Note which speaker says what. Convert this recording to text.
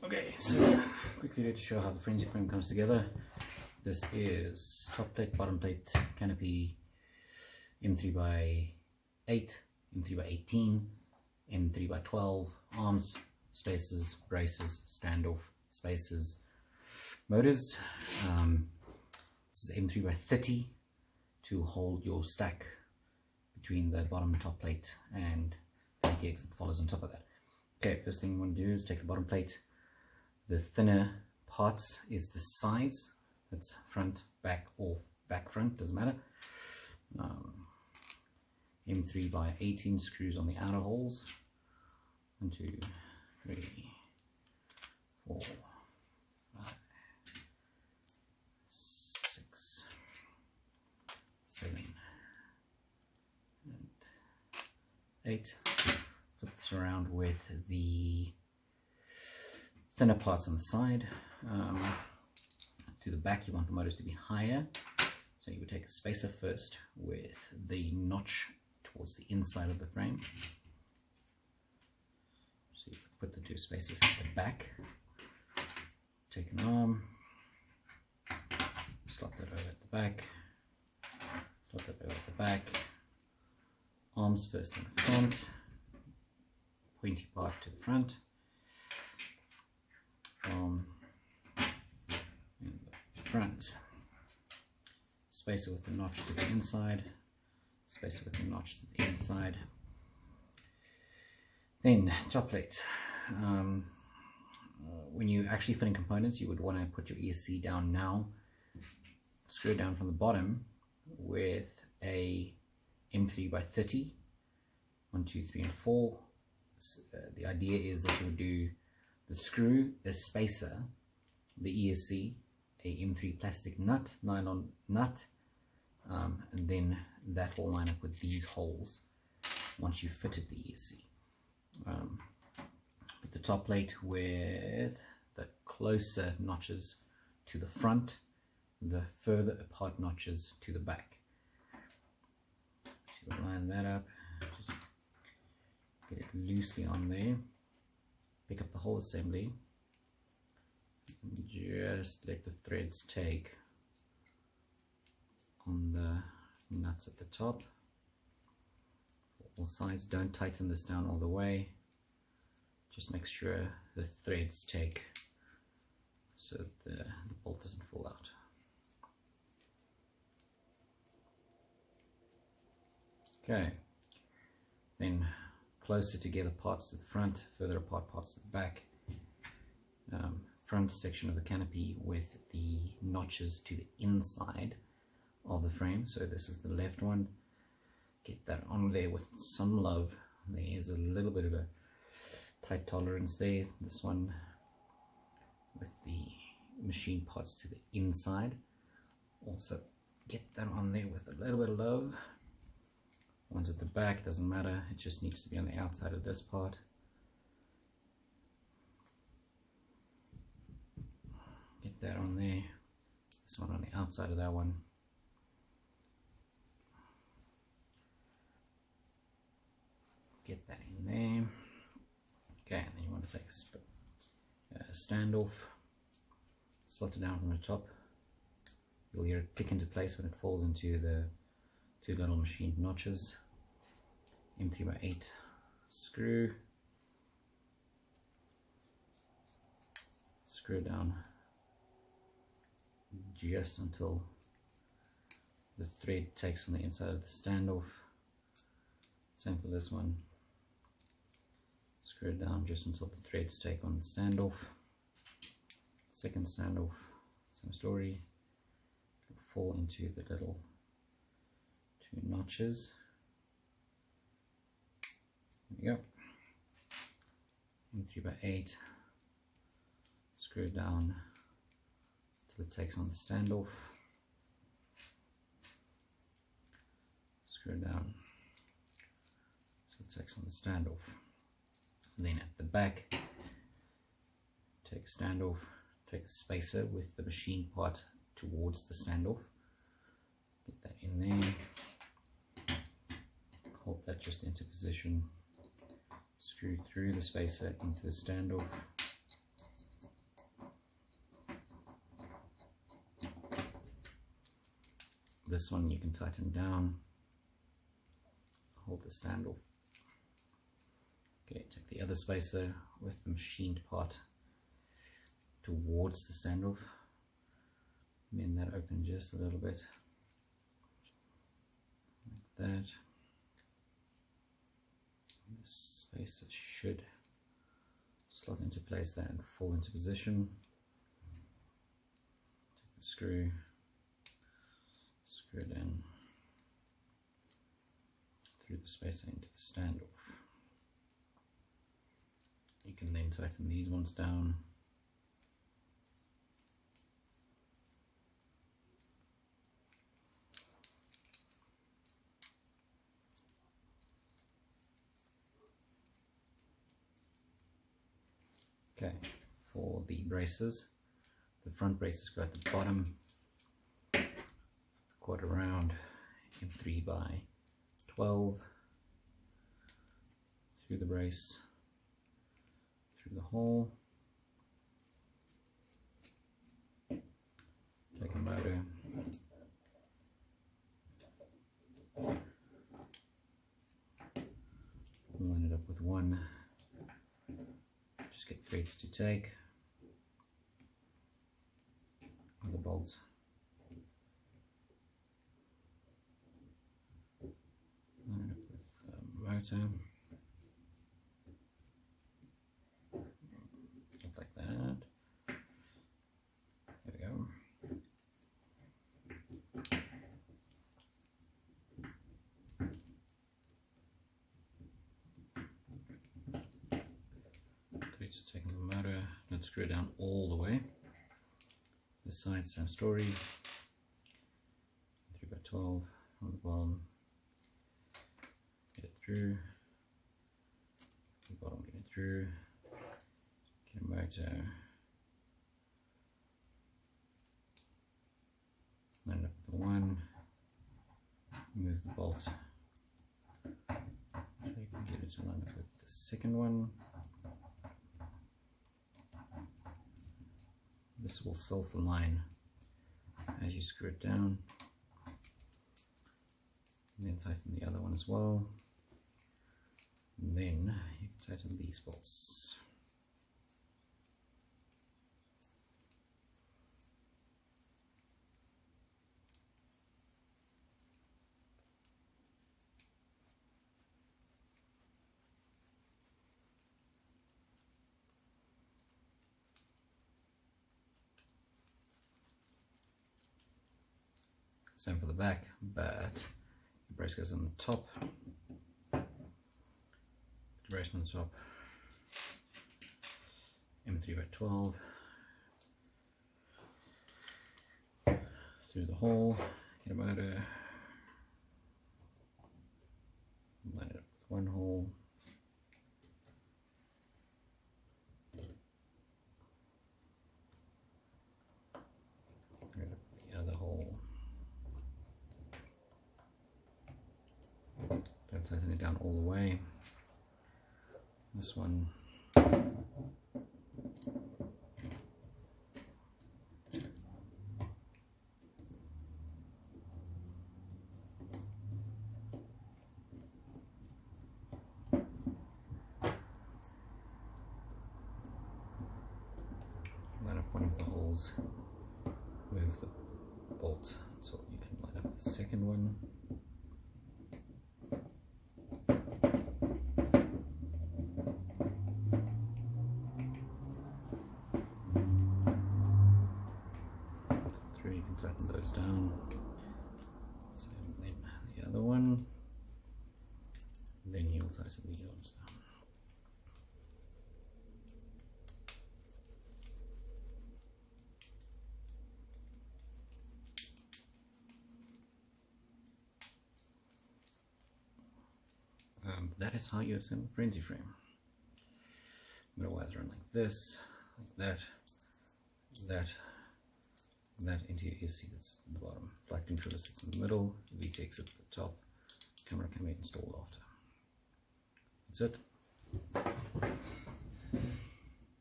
Speaker 1: Okay, so quickly to show how the FrenZy frame comes together. This is top plate, bottom plate, canopy, M3 by 8, M3 by 18, M3 by 12, arms, spacers, braces, standoff, spacers, motors. This is M3 by 30 to hold your stack between the bottom and top plate and the gears that follows on top of that. Okay, first thing you want to do is take the bottom plate. The thinner parts is the sides. That's front, back, or back front, doesn't matter. M3 by 18 screws on the outer holes. 1, 2, 3, 4, 5, 6, 7, and 8. Flip this around with the thinner parts on the side. To the back, you want the motors to be higher, so you would take a spacer first with the notch towards the inside of the frame. So you put the two spacers at the back, take an arm, slot that over at the back, slot that over at the back, arms first in the front, pointy part to the front, arm in the front, spacer with the notch to the inside, spacer with the notch to the inside. Then top plate. When you actually fitting components, you would want to put your ESC down now, screw it down from the bottom with a M3 by 30, 1, 2, 3, and 4. The idea is that you would do the screw, the spacer, the ESC, a M3 plastic nut, nylon nut, and then that will line up with these holes once you've fitted the ESC. Put the top plate with the closer notches to the front, the further apart notches to the back. So you line that up, just get it loosely on there, pick up the whole assembly, and just let the threads take on the nuts at the top. For all sides, don't tighten this down all the way, just make sure the threads take so the bolt doesn't fall out. Okay, then closer together parts to the front, further apart parts to the back. Front section of the canopy with the notches to the inside of the frame. So this is the left one. Get that on there with some love. There's a little bit of a tight tolerance there. This one with the machine parts to the inside. Also get that on there with a little bit of love. One's at the back, doesn't matter, it just needs to be on the outside of this part. Get that on there, this one on the outside of that one. Get that in there. Okay, and then you want to take a standoff, slot it down from the top. You'll hear it click into place when it falls into the two little machined notches. M3 by 8 screw, screw down just until the thread takes on the inside of the standoff. Same for this one, screw it down just until the threads take on the standoff. Second standoff, same story, it'll fall into the little two notches. There we go. M3 by 8, screw it down until it takes on the standoff, screw it down until it takes on the standoff. And then at the back, take a standoff, take a spacer with the machine part towards the standoff, get that in there, hold that just into position, screw through the spacer into the standoff, This one you can tighten down, hold the stand off. Okay, take the other spacer with the machined part towards the standoff, bend that open just a little bit, like that. This spacer should slot into place there and fall into position. Take the screw, screw it in through the spacer into the standoff. You can then tighten these ones down. Okay, for the braces, the front braces go at the bottom, quarter round in 3x12 through the brace, through the hole. Take a motor, line it up with one. Just get threads to take, or the bolts. Line it up with a motor. Just like that. There we go. So taking the motor, don't screw it down all the way. This side, same story. 3x12 on the bottom. Get it through. The bottom, get it through. Get a motor. Line it up with the one. Move the bolt. So you can get it to line up with the second one. This will self-align as you screw it down. And then tighten the other one as well. And then you can tighten these bolts. Same for the back, but the brace goes on the top. The brace on the top. M3x12 through the hole. Get a motor. Line it up with one hole. Line it up with the other hole. Don't tighten it down all the way. This one. Line up one of the holes. Move the bolt so you can line up the second one. You can tighten those down. So then the other one. Then you'll tighten these ones down. That is how you assemble a FrenZy frame. I'm going to wires around like this, like that into your ear seat that's at the bottom. Flight controller sits in the middle, VTX at the top, camera can be installed after. That's it.